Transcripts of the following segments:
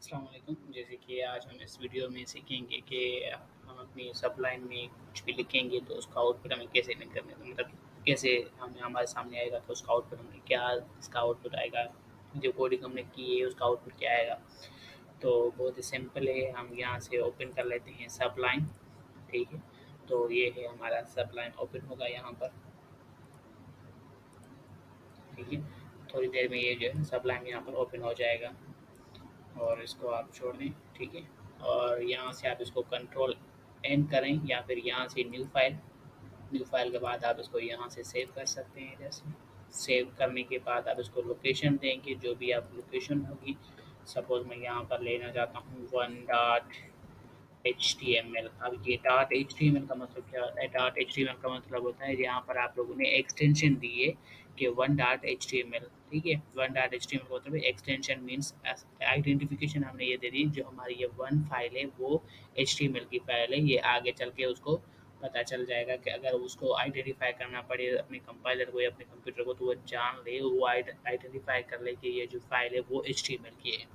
अस्सलाम वालेकुम। जैसे कि आज हम इस वीडियो में सीखेंगे कि हम अपनी सबलाइन में कुछ भी लिखेंगे तो उसका आउटपुट हमें कैसे निकलने मतलब कैसे हमें हमारे सामने आएगा तो उसका आउटपुट हमें क्या इसका आउटपुट आएगा, जो कोडिंग हमने की है उसका आउटपुट क्या आएगा। तो बहुत ही सिंपल है, हम यहाँ से ओपन कर लेते हैं सबलाइन। ठीक है, तो ये है हमारा सबलाइन ओपन होगा यहाँ पर। ठीक है, थोड़ी देर में ये जो है सबलाइन यहाँ पर ओपन हो जाएगा और इसको आप छोड़ दें। ठीक है, और यहाँ से आप इसको कंट्रोल एन करें या फिर यहाँ से न्यू फाइल के बाद आप इसको यहाँ से सेव कर सकते हैं। जैसे सेव करने के बाद आप इसको लोकेशन देंगे, जो भी आप लोकेशन होगी। सपोज मैं यहाँ पर लेना चाहता हूँ one dot H T M L. अब ये dot H T M L का मतलब क्या होता है? Dot H T M L का मतलब होता है यहाँ पर आप लोगों ने एक्सटेंशन दी है कि one dot H T M L. ठीक है, one dot H T M L का मतलब एक्सटेंशन मीन्स आइडेंटिफिकेशन हमने ये दे दी। जो हमारी ये वन फाइल है वो एच टी एम एल की फाइल है। ये आगे चल के उसको पता चल जाएगा कि अगर उसको आइडेंटिफाई करना पड़े अपने कंपाइलर को या अपने कंप्यूटर को, तो वो जान ले, वो आइडेंटिफाई कर ले कि ये जो फाइल है वो एच टी एम एल की है।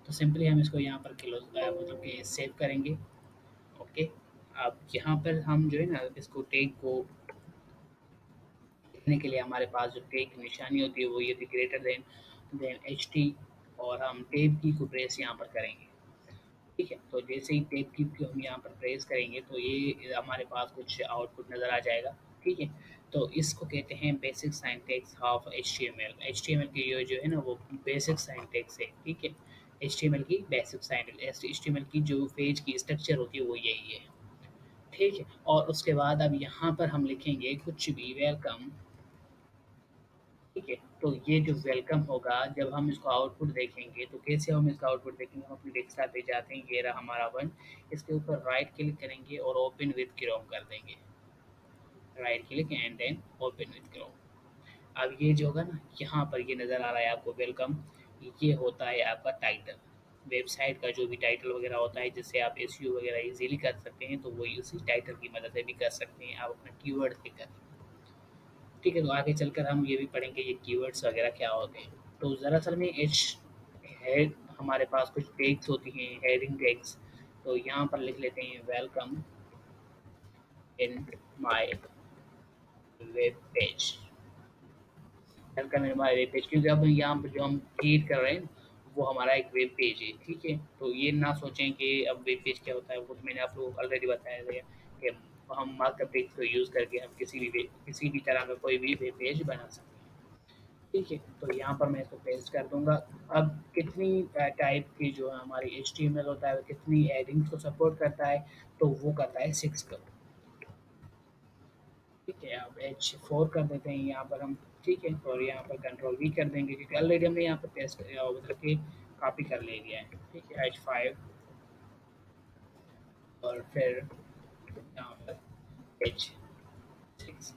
तो सिंपली हम इसको यहाँ पर क्लोज मतलब कि सेव करेंगे। ओके, अब यहाँ पर हम जो है ना इसको टैग को लिखने के लिए हमारे पास जो टैग की निशानी होती है वो ये थी ग्रेटर देन एच टी, और हम टैब की को प्रेस यहाँ पर करेंगे। ठीक है, तो जैसे ही टैब की को हम यहाँ पर प्रेस करेंगे तो ये हमारे पास कुछ आउटपुट नज़र आ जाएगा। ठीक है, तो इसको कहते हैं basic syntax of H T M L. H T M L की ये जो है ना वो बेसिक साइंटैक्स है। ठीक है, एच टी एम एल की basic syntax, H T M L की जो पेज की स्ट्रक्चर होती है वो यही है। ठीक है, और उसके बाद अब यहाँ पर हम लिखेंगे कुछ भी वेलकम। ठीक है, तो ये जो वेलकम होगा जब हम इसको आउटपुट देखेंगे तो कैसे हम इसका आउटपुट देखेंगे? हम अपने डेस्कटॉप पे जाते हैं, ये रहा हमारा वन। इसके ऊपर राइट क्लिक करेंगे और ओपन विद क्रोम कर देंगे। Right click and then open with Chrome. अब ये जो होगा ना यहाँ पर ये नज़र आ रहा है आपको वेलकम, ये होता है आपका टाइटल। वेबसाइट का जो भी टाइटल वगैरह होता है जिससे आप एसईओ वगैरह इजीली कर सकते हैं, तो वही उसी टाइटल की मदद से भी कर सकते हैं आप अपना कीवर्ड देकर। ठीक है, तो आगे चलकर हम ये भी पढ़ेंगे ये कीवर्ड्स वगैरह क्या होते हैं। तो दरअसल में एच हेड हमारे पास कुछ टैग्स होती हैं, हेडिंग टैग्स। तो यहाँ पर लिख लेते हैं welcome in my web page. Welcome in my web page, क्योंकि अब यहाँ पर जो हम क्रिएट कर रहे हैं वो हमारा एक वेब पेज है। ठीक है, तो ये ना सोचें कि अब वेब पेज क्या होता है, वो तो मैंने आप लोगों को ऑलरेडी बताया है कि हम मार्कअप टेक्स्ट को यूज़ करके हम किसी भी तरह का कोई भी वेब पेज बना सकते हैं। ठीक है, तो यहाँ पर मैं इसको पेस्ट कर दूंगा। अब कितनी टाइप की जो है हमारी एच टी एम एल होता है, वो कितनी हेडिंग्स को सपोर्ट करता है, तो वो करता है 6 का। ठीक है, अब एच फोर कर देते हैं यहाँ पर हम। ठीक है, और यहाँ पर कंट्रोल वी कर देंगे क्योंकि ऑलरेडी हमने यहाँ पर पेस्ट मतलब कि कॉपी कर ले लिया है। ठीक है, एच फाइव, और फिर यहाँ पर एच सिक्स।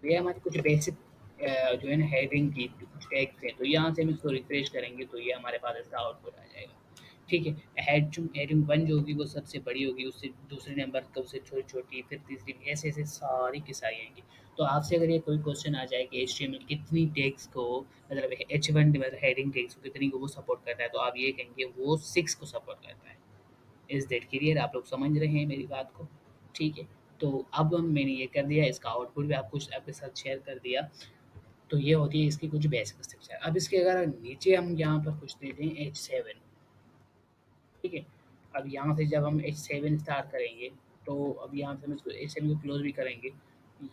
ये हमारी कुछ बेसिक जो है ना हेडिंग की कुछ टैग्स हैं। तो यहाँ से हम इसको रिफ्रेश करेंगे तो ये हमारे पास इसका आउटपुट आ जाएगा। ठीक है, हेडिंग वन जो होगी वो सबसे बड़ी होगी, उससे दूसरे नंबर का उससे छोटी छोटी, फिर तीसरी, ऐसे ऐसे सारी की सारी आएंगी। तो आपसे अगर ये कोई क्वेश्चन आ जाए कि एच टी एम एल कितनी टैग्स को मतलब एच वन मतलब हेडिंग टैग्स को कितनी को वो सपोर्ट करता है, तो आप ये कहेंगे वो 6 को सपोर्ट करता है। Is that clear? आप लोग समझ रहे हैं मेरी बात को? ठीक है, तो अब मैंने ये कर दिया, इसका आउटपुट भी आपको आपके साथ शेयर कर दिया। तो ये होती है इसकी कुछ बेसिक स्ट्रक्चर। अब इसके अगर नीचे हम यहाँ पर कुछ दे दें एच सेवन। ठीक है, अब यहाँ से जब हम एच सेवन स्टार्ट करेंगे तो अब यहाँ से हम इसको एच सेवन को क्लोज भी करेंगे।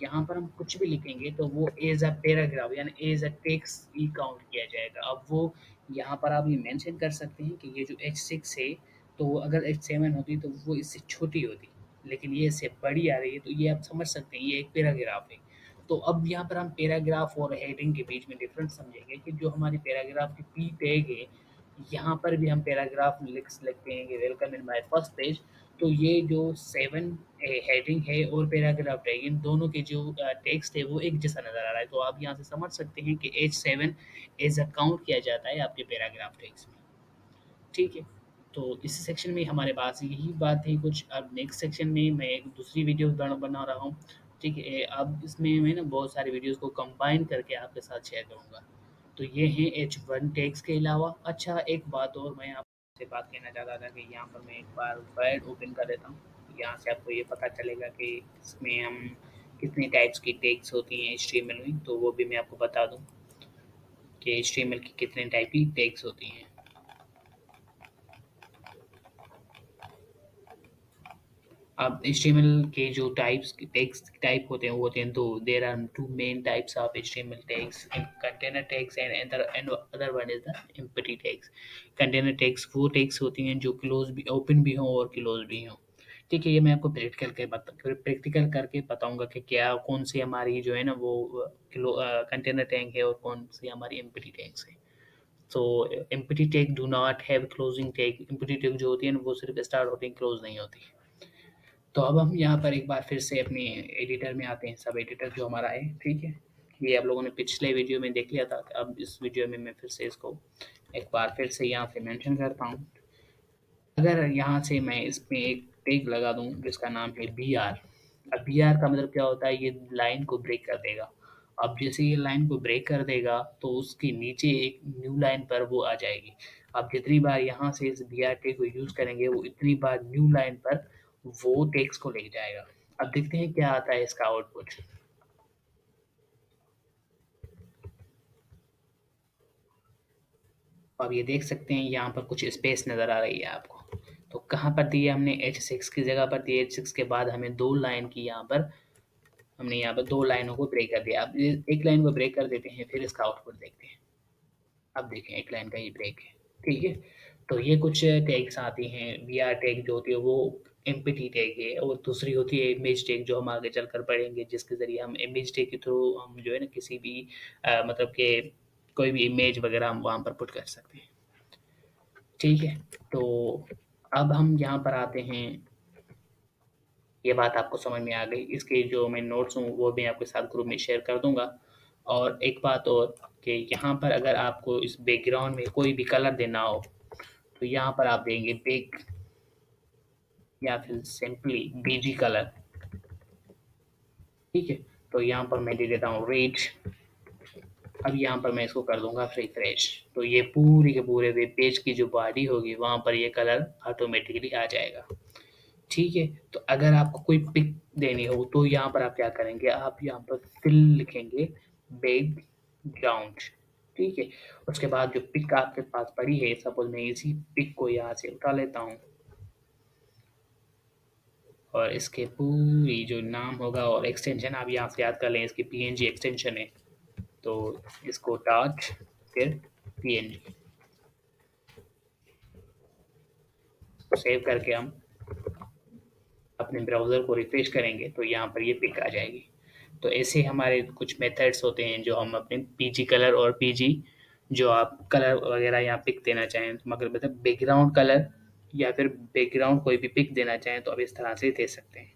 यहाँ पर हम कुछ भी लिखेंगे तो वो एज अ पैराग्राफ यानी एज अ टेक्स्ट ही काउंट किया जाएगा। अब वो यहाँ पर आप ये मेंशन कर सकते हैं कि ये जो एच सिक्स है, तो अगर एच सेवन होती तो वो इससे छोटी होती, लेकिन ये इससे बड़ी आ रही है, तो ये आप समझ सकते हैं ये एक पैराग्राफ है। तो अब यहाँ पर हम पैराग्राफ और हेडिंग के बीच में डिफरेंस समझेंगे कि जो हमारी पैराग्राफ की पी टैग है, यहाँ पर भी हम पैराग्राफ लिख सकते हैं कि welcome in my first page. तो ये जो 7 हेडिंग है और पैराग्राफ टैग, इन दोनों के जो टेक्स्ट है वो एक जैसा नज़र आ रहा है। तो आप यहाँ से समझ सकते हैं कि H seven as a count किया जाता है आपके पैराग्राफ टैग्स में। ठीक है, तो इस सेक्शन में हमारे पास यही बात थी कुछ। अब नेक्स्ट सेक्शन में मैं एक दूसरी वीडियो बना रहा हूँ। ठीक है, अब इसमें मैं ना बहुत सारी वीडियोज़ को कंबाइन करके आपके साथ शेयर करूँगा। तो ये हैं H1 टैग्स के अलावा। अच्छा, एक बात और मैं आपसे बात कहना चाहता था कि यहाँ पर मैं एक बार वर्ड ओपन कर देता हूँ। यहाँ से आपको ये पता चलेगा कि इसमें हम कितने टाइप्स की टैग्स होती हैं HTML में, तो वो भी मैं आपको बता दूँ कि HTML की कितने टाइप की टैग्स होती हैं। अब HTML के जो टाइप्स टैग्स टाइप होते हैं वो होते हैं दो। There are two main types of HTML tags, container tags and other one is the empty tags. Container tags वो टैग्स होती हैं जो क्लोज भी, ओपन भी हो और क्लोज भी हो। ठीक है, ये मैं आपको प्रैक्टिकल करके बताऊंगा कि क्या कौन सी हमारी जो है ना वो कंटेनर टैग है और कौन सी हमारी एम्प्टी टैग्स है। तो empty tag do not have closing tag. Empty tag जो होती है ना वो सिर्फ स्टार्ट होती है, क्लोज नहीं होती। तो अब हम यहाँ पर एक बार फिर से अपने एडिटर में आते हैं, सब एडिटर जो हमारा है। ठीक है, ये आप लोगों ने पिछले वीडियो में देख लिया था। अब इस वीडियो में मैं फिर से इसको एक बार फिर से यहाँ से मेंशन करता हूँ। अगर यहाँ से मैं इसमें एक टैग लगा दूँ जिसका नाम है बी आर। अब बी आर का मतलब क्या होता है, ये लाइन को ब्रेक कर देगा। अब जैसे ये लाइन को ब्रेक कर देगा तो उसके नीचे एक न्यू लाइन पर वो आ जाएगी। अब जितनी बार यहाँ से इस बी आर टैग को यूज़ करेंगे वो इतनी बार न्यू लाइन पर वो टेक्स्ट को ले जाएगा। अब देखते हैं क्या आता है इसका आउटपुट। अब ये देख सकते हैं यहाँ पर कुछ स्पेस नज़र आ रही है आपको। तो कहाँ पर दी है हमने, H6 की जगह पर दी है। H6 के बाद हमें दो लाइन की यहाँ पर, हमने यहाँ पर दो लाइनों को ब्रेक कर दिया। अब एक लाइन को ब्रेक कर देते हैं, फिर इसका आउटपुट देखते हैं। अब देखें एक लाइन का ही ब्रेक है। ठीक है, तो ये कुछ टैग्स आती हैं। वी आर टैग जो होती है वो एम्प्टी टैग है, और दूसरी होती है इमेज टैग जो हम आगे चलकर पढ़ेंगे, जिसके ज़रिए हम इमेज टैग के थ्रू हम जो है ना किसी भी मतलब कि कोई भी इमेज वगैरह हम वहाँ पर पुट कर सकते हैं। ठीक है, तो अब हम यहाँ पर आते हैं। ये बात आपको समझ में आ गई। इसके जो मैं नोट्स हूँ वो मैं आपके साथ ग्रुप में शेयर कर दूंगा। और एक बात और कि यहाँ पर अगर आपको इस बैकग्राउंड में कोई भी कलर देना हो तो यहाँ पर आप देंगे बिग या फिर सिंपली बीजी कलर। ठीक है, तो यहाँ पर मैं दे देता हूँ रेड। अब यहाँ पर मैं इसको कर दूंगा रिफ्रेश, तो ये पूरी के पूरे वेब पेज की जो बॉडी होगी वहाँ पर ये कलर ऑटोमेटिकली आ जाएगा। ठीक है, तो अगर आपको कोई पिक देनी हो तो यहाँ पर आप क्या करेंगे, आप यहाँ पर फिल लिखेंगे बैकग्राउंड। ठीक है, उसके बाद जो पिक आपके पास पड़ी है, सपोज मैं इसी पिक को यहाँ से उठा लेता हूँ और इसके पूरी जो नाम होगा और एक्सटेंशन आप यहाँ से याद कर लें, इसकी पीएनजी एक्सटेंशन है। तो इसको डॉट फिर पीएनजी सेव करके हम अपने ब्राउज़र को रिफ्रेश करेंगे तो यहाँ पर ये पिक आ जाएगी। तो ऐसे हमारे कुछ मेथड्स होते हैं जो हम अपने पीजी कलर और पीजी जो आप कलर वगैरह यहाँ पिक देना चाहें, तो मगर मतलब बैकग्राउंड कलर या फिर बैकग्राउंड कोई भी पिक देना चाहें तो आप इस तरह से दे सकते हैं।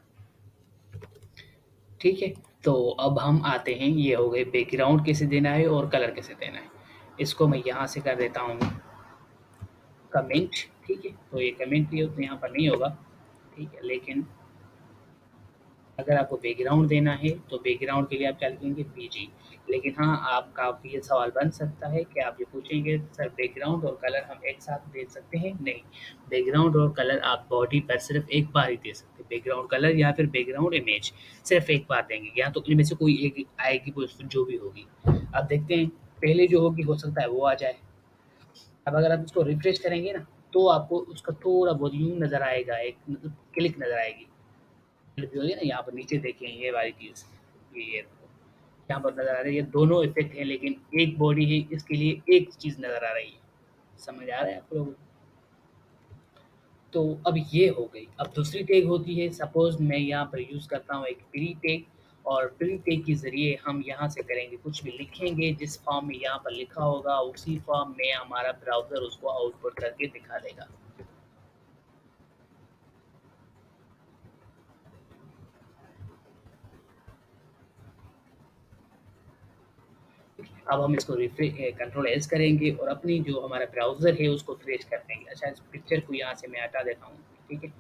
ठीक है, तो अब हम आते हैं, ये हो गए बैकग्राउंड कैसे देना है और कलर कैसे देना है। इसको मैं यहाँ से कर देता हूँ कमेंट। ठीक है, तो ये कमेंट ये तो यहाँ पर नहीं होगा। ठीक है, लेकिन अगर आपको बैकग्राउंड देना है तो बैकग्राउंड के लिए आप क्या लिखेंगे पीजी। लेकिन हाँ, आपका ये सवाल बन सकता है कि आप ये पूछेंगे सर बैकग्राउंड और कलर हम एक साथ दे सकते हैं? नहीं, बैकग्राउंड और कलर आप बॉडी पर सिर्फ एक बार ही दे सकते हैं। बैकग्राउंड कलर या फिर बैकग्राउंड इमेज सिर्फ एक बार देंगे, या तो इनमें से कोई एक आएगी जो भी होगी। अब देखते हैं, पहले जो होगी हो सकता है वो आ जाए। अब अगर आप इसको रिफ्रेश करेंगे ना तो आपको उसका थोड़ा बहुत यूं नज़र आएगा, एक मतलब क्लिक नज़र आएगी। क्लिक होगी ना, यहाँ पर नीचे देखें ये वाली चीज़, ये यहाँ पर नज़र आ रही है। ये दोनों इफेक्ट हैं लेकिन एक बॉडी है, इसके लिए एक चीज़ नज़र आ रही है। समझ आ रहा है आप लोगों को? तो अब ये हो गई। अब दूसरी टैग होती है, सपोज मैं यहाँ पर यूज़ करता हूँ एक प्री टैग, और प्री टैग के ज़रिए हम यहाँ से करेंगे कुछ भी लिखेंगे, जिस फॉर्म में यहाँ पर लिखा होगा उसी फॉर्म में हमारा ब्राउज़र उसको आउटपुट करके दिखा देगा। अब हम इसको कंट्रोल एस करेंगे और अपनी जो हमारा ब्राउज़र है उसको फ्रेश कर देंगे। अच्छा, इस पिक्चर को यहाँ से मैं हटा देता हूँ। ठीक है,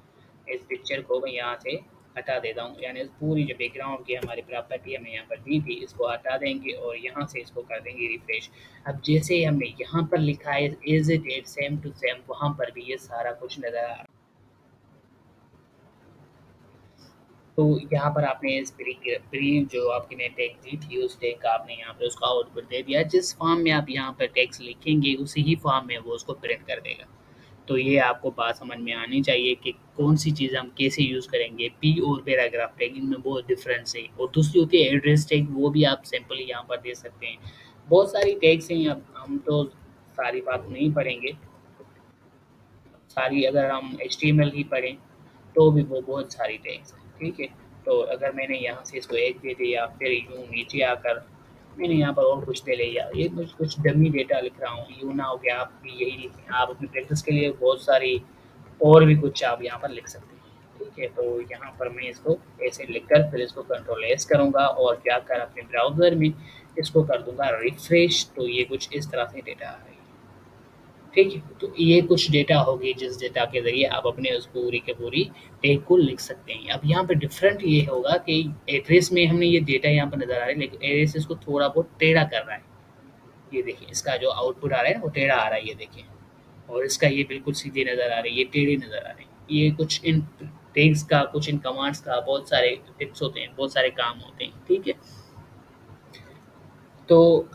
इस पिक्चर को मैं यहाँ से हटा देता हूँ, यानी पूरी जो बैकग्राउंड की हमारी प्रॉपर्टी हमें यहाँ पर दी थी इसको हटा देंगे और यहाँ से इसको कर देंगे रिफ्रेश। अब जैसे ही हमने यहाँ पर लिखा है as it is same to same, वहाँ पर भी ये सारा कुछ नज़र आ रहा है। तो यहाँ पर आपने इस प्री जो आपकी ने टैग दी थी उस टैग का आपने यहाँ पे उसका आउटपुट दे दिया। जिस फॉर्म में आप यहाँ पर टेक्स्ट लिखेंगे उसी ही फॉर्म में वो उसको प्रिंट कर देगा। तो ये आपको बात समझ में आनी चाहिए कि कौन सी चीज़ हम कैसे यूज़ करेंगे। पी और पैराग्राफ टैग इनमें बहुत डिफरेंस है। और दूसरी होती है एड्रेस टैग, वो भी आप सिंपली यहाँ पर दे सकते हैं। बहुत सारी टैग्स हैं, अब हम तो सारी बात नहीं पढ़ेंगे। सारी अगर हम एचटीएमएल ही पढ़ें तो भी वो बहुत सारी टैग्स हैं, ठीक है। तो अगर मैंने यहाँ से इसको एक दे दिया, फिर यूँ नीचे आकर मैंने यहाँ पर और कुछ दे लिया, ये कुछ डमी डेटा लिख रहा हूँ, यूँ ना हो गया आप भी यही लिखें। आप अपनी प्रैक्टिस के लिए बहुत सारी और भी कुछ आप यहाँ पर लिख सकते हैं, ठीक है। तो यहाँ पर मैं इसको ऐसे लिखकर फिर इसको कंट्रोल एस करूँगा और जाकर अपने ब्राउज़र में इसको कर दूँगा रिफ्रेश। तो ये कुछ इस तरह से डेटा आ रही है, ठीक है। तो ये कुछ डेटा होगी जिस डेटा के ज़रिए आप अपने उस पूरी के पूरी टैग को लिख सकते हैं। अब यहाँ पे डिफरेंट ये होगा कि एड्रेस में हमने ये डेटा यहाँ पर नज़र आ रहा है, लेकिन एड्रेस इसको थोड़ा बहुत टेढ़ा कर रहा है। ये देखिए इसका जो आउटपुट आ रहा है ना वो टेढ़ा आ रहा है, ये देखिए। और इसका ये बिल्कुल सीधी नज़र आ रही है, ये टेढ़ी नज़र आ रही है। ये कुछ इन टैग्स का, कुछ इन कमांड्स का बहुत सारे टिप्स होते हैं, बहुत सारे काम होते हैं, ठीक है। तो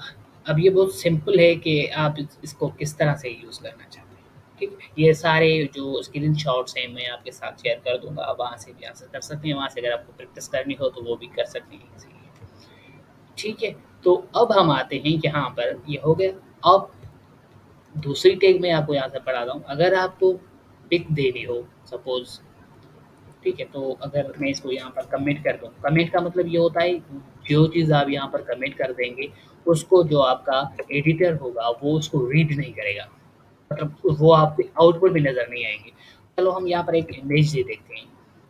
अब ये बहुत सिंपल है कि आप इसको किस तरह से यूज़ करना चाहते हैं, ठीक है। ये सारे जो स्क्रीनशॉट्स हैं मैं आपके साथ शेयर कर दूँगा, वहाँ से भी आप कर सकते हैं। वहाँ से अगर आपको प्रैक्टिस करनी हो तो वो भी कर सकते हैं इज़िली, ठीक है। तो अब हम आते हैं यहाँ पर, ये हो गया। अब दूसरी टैग मैं आपको यहाँ से पढ़ाता हूँ। अगर आपको पिक देनी हो सपोज़, ठीक है, तो अगर मैं इसको यहाँ पर कमिट कर दूँ, कमिट का मतलब ये होता है जो चीज़ आप यहाँ पर कमिट कर देंगे, उसको जो आपका एडिटर होगा वो उसको रीड नहीं करेगा। मतलब वो आपके आउटपुट में नज़र नहीं आएँगे। चलो हम यहाँ पर एक इमेज दे देते हैं,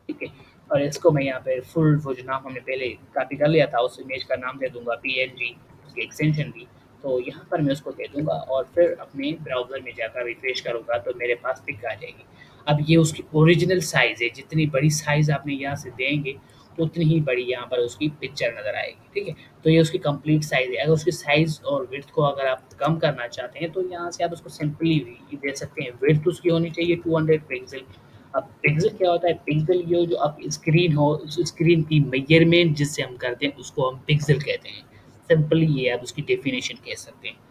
ठीक है? और इसको मैं यहाँ पे फुल वो जो नाम हमने पहले कॉपी कर लिया था उस इमेज का नाम दे दूँगा पीएनजी, उसकी एक्सटेंशन भी। तो यहाँ पर मैं उसको दे दूँगा और फिर अपने ब्राउज़र में जाकर रिफ्रेश करूँगा तो मेरे पास पिक आ जाएगी। अब ये उसकी ओरिजिनल साइज़ है, जितनी बड़ी साइज़ आपने यहाँ से देंगे, उतनी ही बड़ी यहाँ पर उसकी पिक्चर नज़र आएगी, ठीक है? तो ये उसकी कंप्लीट साइज़ है। अगर उसकी साइज़ और विड्थ को अगर आप कम करना चाहते हैं, तो यहाँ से आप उसको सिंपली भी दे सकते हैं। विड्थ उसकी होनी चाहिए 200 पिक्सेल। अब पिक्सेल क्या होता है? पिक्सेल ये जो आपकी स्क्रीन हो, उस स्क्रीन की मेज़रमेंट जिससे हम करते हैं, उसको हम पिक्सेल कहते हैं। सिंपली ये आप उसकी डेफिनिशन कह सकते हैं।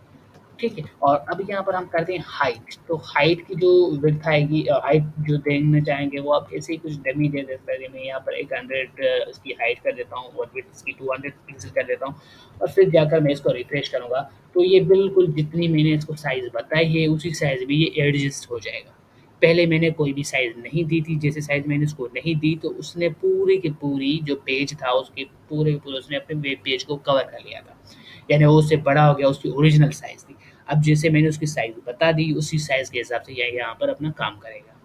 ठीक है। और अब यहाँ पर हम करते हैं हाइट। तो हाइट की जो विड्थ आएगी, हाइट जो देखना चाहेंगे वो आप ऐसे ही कुछ डमी दे देते हैं। मैं यहाँ पर 100 इसकी हाइट कर देता हूँ और विड्थ इसकी 200 पिक्सल कर देता हूँ और फिर जाकर मैं इसको रिफ्रेश करूँगा तो ये बिल्कुल जितनी मैंने इसको साइज़ बताई है उसी साइज़ में ये एडजस्ट हो जाएगा। पहले मैंने कोई भी साइज़ नहीं दी थी, जैसे साइज़ मैंने उसको नहीं दी तो उसने पूरी की पूरी जो पेज था उसके पूरे के पूरे उसने अपने वेब पेज को कवर कर लिया था। यानी वो उससे बड़ा हो गया, उसकी ओरिजिनल साइज़ थी। अब जैसे मैंने उसकी साइज़ बता दी, उसी साइज़ के हिसाब से ये यहाँ पर अपना काम करेगा।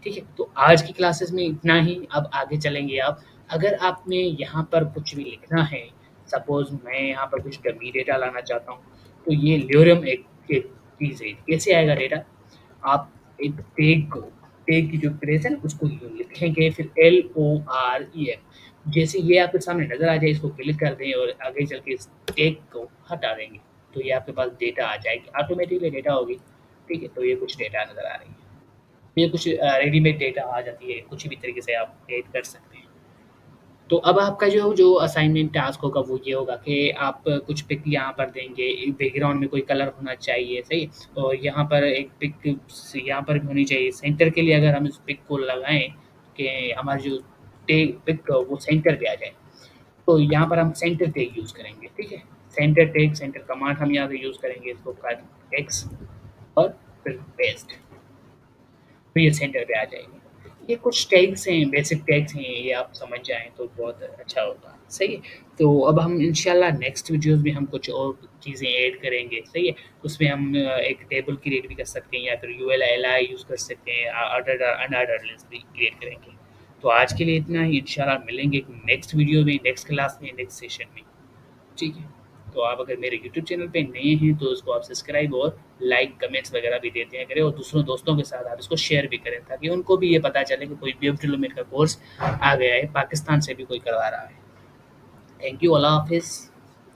ठीक है? तो आज की क्लासेस में इतना ही, अब आगे चलेंगे आप। अगर आपने यहाँ पर कुछ भी लिखना है, सपोज़ मैं यहाँ पर कुछ डमी डेटा लाना चाहता हूँ, तो ये ल्योरम एक चीज़ है। कैसे आएगा डेटा? आप एक टैग की जो फ्रेज़ है ना, उसको यूँ लिखेंगे, फिर LOREM। जैसे ये आपके सामने नज़र आ जाए, इसको क्लिक कर दें और आगे चल के इस टैग को हटा देंगे, तो ये आपके पास डेटा आ जाएगी, ऑटोमैटिकली डेटा होगी, ठीक है? तो ये कुछ डेटा नज़र आ रही है। ये कुछ रेडीमेड डेटा आ जाती है, कुछ भी तरीके से आप एड कर सकते हैं। तो अब आपका जो असाइनमेंट टास्क होगा वो ये होगा कि आप कुछ पिक यहाँ पर देंगे, बैकग्राउंड में कोई कलर होना चाहिए, सही है? और यहाँ पर एक पिक यहाँ पर भी होनी चाहिए। सेंटर के लिए अगर हम इस पिक को लगाएँ कि हमारी जो टैग पिक वो सेंटर पे आ जाए, तो यहाँ पर हम सेंटर टैग यूज़ करेंगे, ठीक है? सेंटर टैग, सेंटर कमांड हम यहाँ से यूज़ करेंगे, इसको कर एक्स और फिर पेस्ट। तो ये सेंटर पे आ जाएगी। ये कुछ टैग्स हैं, बेसिक टैग्स हैं, ये आप समझ जाएँ तो बहुत अच्छा होगा, सही है? तो अब हम इंशाल्लाह नेक्स्ट वीडियोज़ में हम कुछ और चीज़ें ऐड करेंगे, सही है? उसमें हम एक टेबल क्रिएट भी कर सकते हैं या फिर यूएलएलआई यूज़ कर सकते हैं, अनऑर्डर्ड लिस्ट भी क्रिएट करेंगे। तो आज के लिए इतना ही, इंशाल्लाह मिलेंगे नेक्स्ट वीडियो में, नेक्स्ट क्लास में, नेक्स्ट सेशन में। ठीक है? तो आप अगर मेरे यूट्यूब चैनल पे नए हैं तो उसको आप सब्सक्राइब और लाइक, कमेंट्स वगैरह भी देते हैं करें और दूसरों दोस्तों के साथ आप इसको शेयर भी करें ताकि उनको भी ये पता चले कि कोई वेब डेवलपमेंट का कोर्स आ गया है, पाकिस्तान से भी कोई करवा रहा है। थैंक यू, अल्लाह हाफ़िज़।